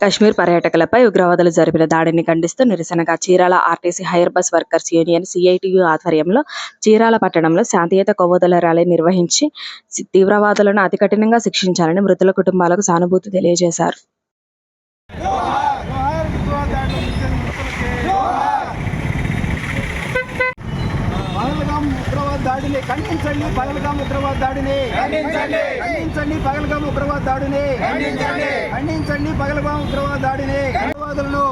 కశ్మీర్ పర్యాటకులపై ఉగ్రవాదులు జరిపిన దాడిని ఖండిస్తూ నిరసనగా Chirala RTC hire bus workers union CITU ఆధ్వర్యంలో చీరాల పట్టణంలో శాంతియుత కొవ్వొత్తుల ర్యాలీ నిర్వహించి తీవ్రవాదులను అతి కఠినంగా శిక్షించాలని మృతుల కుటుంబాలకు సానుభూతి తెలియజేశారు. దాడిని ఖండించండి. పగల్గాం ఉగ్రవాద దాడిని ఖండించండి. పగల్గాం ఉగ్రవాద దాడిని ఖండించండి. పగల్గాం ఉగ్రవాద దాడిని ఉగ్రవాదులను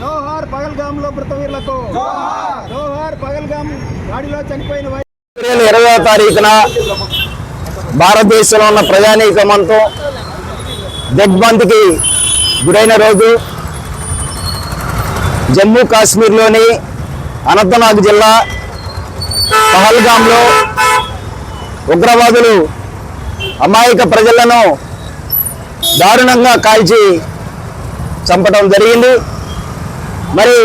జోహార్. పగల్గాంలో మృతవీరులకు జోహార్. పగల్గాం దాడిలో చనిపోయిన 20వ తారీఖున భారతదేశంలో ఉన్న ప్రజానీకమంతో దిగ్బంధికి గురైన రోజు జమ్మూ కాశ్మీర్లోని అనంతనాగ్ జిల్లా పహల్గాంలో ఉగ్రవాదులు అమాయక ప్రజలను దారుణంగా కాల్చి చంపడం జరిగింది. మరి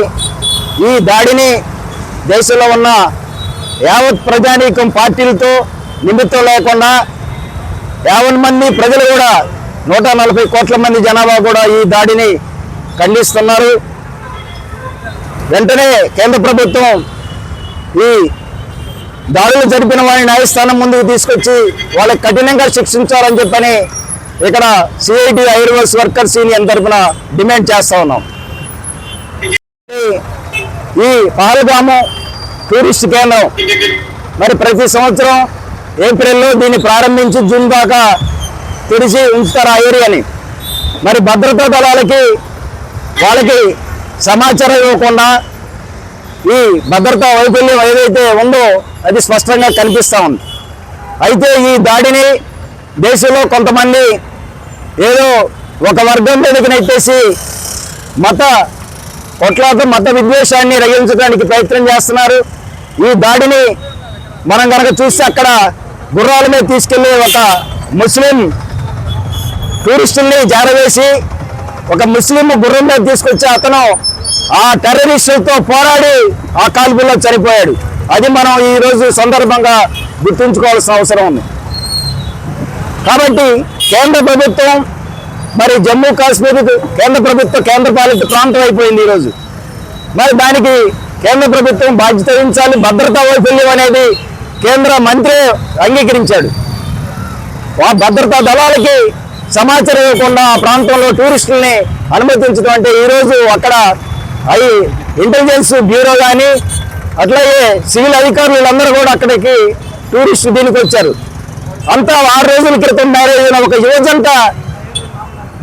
ఈ దాడిని దేశంలో ఉన్న యావత్ ప్రజానీకం పార్టీలతో నిమిత్తం లేకుండా 50 మంది ప్రజలు కూడా 140 కోట్ల మంది జనాభా కూడా ఈ దాడిని ఖండిస్తున్నారు. వెంటనే కేంద్ర ప్రభుత్వం ఈ దాడులు జరిపిన వారిని న్యాయస్థానం ముందుకు తీసుకొచ్చి వాళ్ళకి కఠినంగా శిక్షించాలని చెప్పని ఇక్కడ CITU hire bus workers union తరఫున డిమాండ్ చేస్తా ఉన్నాం. ఈ పహల్గాము టూరిస్ట్ కేంద్రం మరి ప్రతి సంవత్సరం ఏప్రిల్లో దీన్ని ప్రారంభించి జూన్ దాకా తెరిచి ఉంచుతారు ఆ ఏరియాని. మరి భద్రతా దళాలకి వాళ్ళకి సమాచారం ఇవ్వకుండా ఈ భద్రతా వైఫల్యం ఏదైతే ఉందో అది స్పష్టంగా కనిపిస్తూ ఉంది. అయితే ఈ దాడిని దేశంలో కొంతమంది ఏదో ఒక వర్గం మీదకి నెట్టేసి మత విద్వేషాన్ని రగిలించడానికి ప్రయత్నం చేస్తున్నారు. ఈ దాడిని మనం కనుక చూస్తే అక్కడ గుర్రాల మీద తీసుకెళ్లి ఒక ముస్లిం టూరిస్టుల్ని జారవేసి ఒక ముస్లిం గుర్రం మీద తీసుకొచ్చి అతను ఆ టెర్రరిస్టులతో పోరాడి ఆ కాల్పుల్లో చనిపోయాడు. అది మనం ఈరోజు సందర్భంగా గుర్తుంచుకోవాల్సిన అవసరం ఉంది. కాబట్టి కేంద్ర ప్రభుత్వం మరి జమ్మూ కాశ్మీర్ కేంద్రపాలిత ప్రాంతం అయిపోయింది ఈరోజు. మరి దానికి కేంద్ర ప్రభుత్వం బాధ్యత వహించాలి. భద్రతా వైఫల్యం అనేది కేంద్ర మంత్రి అంగీకరించాడు. ఆ భద్రతా దళాలకి సమాచారం ఇవ్వకుండా ఆ ప్రాంతంలో టూరిస్టుల్ని అనుమతించడం అంటే ఈరోజు అక్కడ అవి ఇంటెలిజెన్స్ బ్యూరో కానీ అట్లాగే సివిల్ అధికారులు వీళ్ళందరూ కూడా అక్కడికి టూరిస్ట్ దీనికి వచ్చారు. అంతా 6 రోజుల క్రితం మ్యారేజ్ అయిన ఒక యువజంట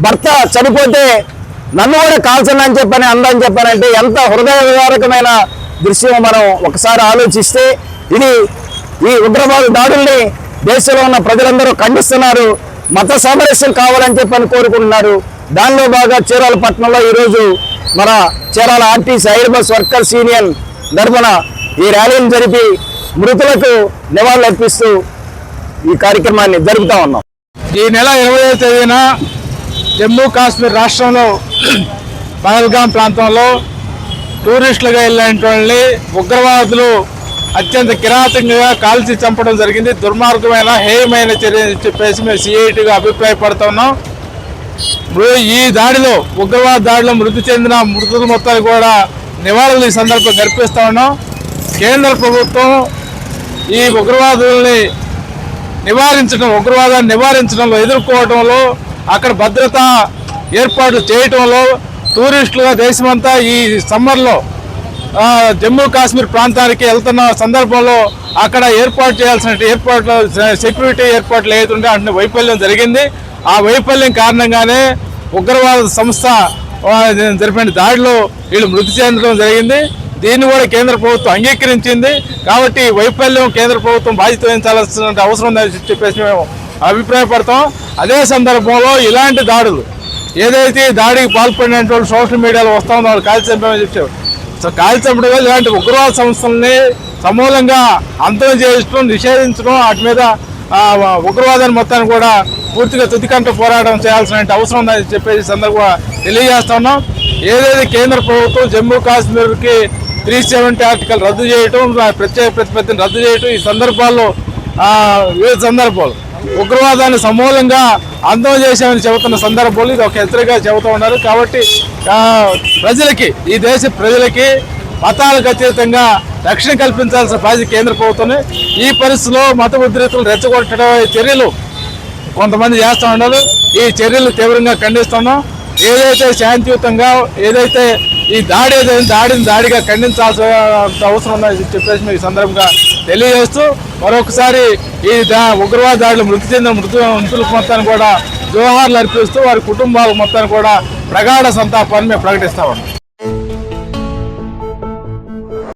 భర్త చనిపోతే నన్ను కూడా కాల్చండి అని చెప్పానంటే ఎంత హృదయ విదారకమైన దృశ్యం మనం ఒకసారి ఆలోచిస్తే ఈ ఉగ్రవాద దాడుల్ని దేశంలో ఉన్న ప్రజలందరూ ఖండిస్తున్నారు. మత సామరస్యం కావాలని చెప్పని కోరుకుంటున్నారు. దానిలో బాగా చీరాల పట్టణంలో ఈరోజు మన Chirala RTC hire bus workers union తరఫున ఈ ర్యాలీని జరిపి మృతులకు నివాళులు అర్పిస్తూ ఈ కార్యక్రమాన్ని జరుపుతా ఉన్నాం. ఈ నెల 20వ తేదీన జమ్మూ కాశ్మీర్ రాష్ట్రంలో పహల్గాం ప్రాంతంలో టూరిస్టులుగా వెళ్ళినటువంటి ఉగ్రవాదులు అత్యంత కిరాతకంగా కాల్చి చంపడం జరిగింది. దుర్మార్గమైన హేయమైన చర్య చెప్పేసి మేము సిఐటిగా అభిప్రాయపడుతున్నాం. ఈ దాడిలో ఉగ్రవాద దాడిలో మృతి చెందిన మృతుల మొత్తాన్ని కూడా నివాళులు ఈ సందర్భంగా జరిపిస్తూ ఉన్నాం. కేంద్ర ప్రభుత్వం ఈ ఉగ్రవాదాన్ని నివారించడంలో ఎదుర్కోవడంలో అక్కడ భద్రతా ఏర్పాట్లు చేయటంలో టూరిస్టులుగా దేశమంతా ఈ సమ్మర్లో జమ్మూ కాశ్మీర్ ప్రాంతానికి వెళ్తున్న సందర్భంలో అక్కడ ఏర్పాటు చేయాల్సిన సెక్యూరిటీ ఏర్పాట్లు ఏదైతుంటే అంటే వైఫల్యం జరిగింది. ఆ వైఫల్యం కారణంగానే ఉగ్రవాద సంస్థ జరిపిన దాడిలో వీళ్ళు మృతి చెందడం జరిగింది. దీన్ని కూడా కేంద్ర ప్రభుత్వం అంగీకరించింది. కాబట్టి వైఫల్యం కేంద్ర ప్రభుత్వం బాధ్యత వహించాల్సిన అవసరం ఉందని చెప్పేసి మేము అభిప్రాయపడతాం. అదే సందర్భంలో ఇలాంటి దాడులు ఏదైతే దాడికి పాల్పడినటువంటి సోషల్ మీడియాలో వస్తూ ఉందో వాళ్ళు కాల్చి చంపమని చెప్పారు. సో కాల్చి చంపడం వల్ల ఇలాంటి ఉగ్రవాద సంస్థల్ని సమూలంగా అంతం చేయడం, నిషేధించడం, వాటి మీద ఉగ్రవాదాన్ని మొత్తాన్ని కూడా పూర్తిగా తుదికంట పోరాటం చేయాల్సిన అవసరం ఉందని చెప్పేసి సందర్భంగా తెలియజేస్తా ఉన్నాం. ఏదైతే కేంద్ర ప్రభుత్వం జమ్మూ కాశ్మీర్కి 370 ఆర్టికల్ రద్దు చేయటం, ప్రత్యేక ప్రతిపత్తిని రద్దు చేయటం ఈ సందర్భాల్లో వివిధ సందర్భాలు ఉగ్రవాదాన్ని సమూలంగా అంతం చేశామని చెబుతున్న సందర్భంలో ఇది ఒక హెచ్చరికగా చెబుతూ ఉన్నారు. కాబట్టి ప్రజలకి, ఈ దేశ ప్రజలకి మతాలకు అతీతంగా రక్షణ కల్పించాల్సిన బాధ్యత కేంద్ర ప్రభుత్వం. ఈ పరిస్థితిలో మత ఉద్రిక్తులు రెచ్చగొట్టడం చర్యలు కొంతమంది చేస్తూ ఉన్నారు. ఈ చర్యలు తీవ్రంగా ఖండిస్తున్నాం. ఏదైతే శాంతియుతంగా ఏదైతే ఈ దాడిగా ఖండించాల్సిన అవసరం ఉందని చెప్పేసి మీకు ఈ సందర్భంగా తెలియజేస్తూ మరొకసారి ఈ ఉగ్రవాద దాడిలో మృతి చెందిన మృతులకు మొత్తాన్ని కూడా జోహార్లు అర్పిస్తూ వారి కుటుంబాలకు మొత్తాన్ని కూడా ప్రగాఢ సంతాపాన్ని మేము ప్రకటిస్తా ఉన్నాం.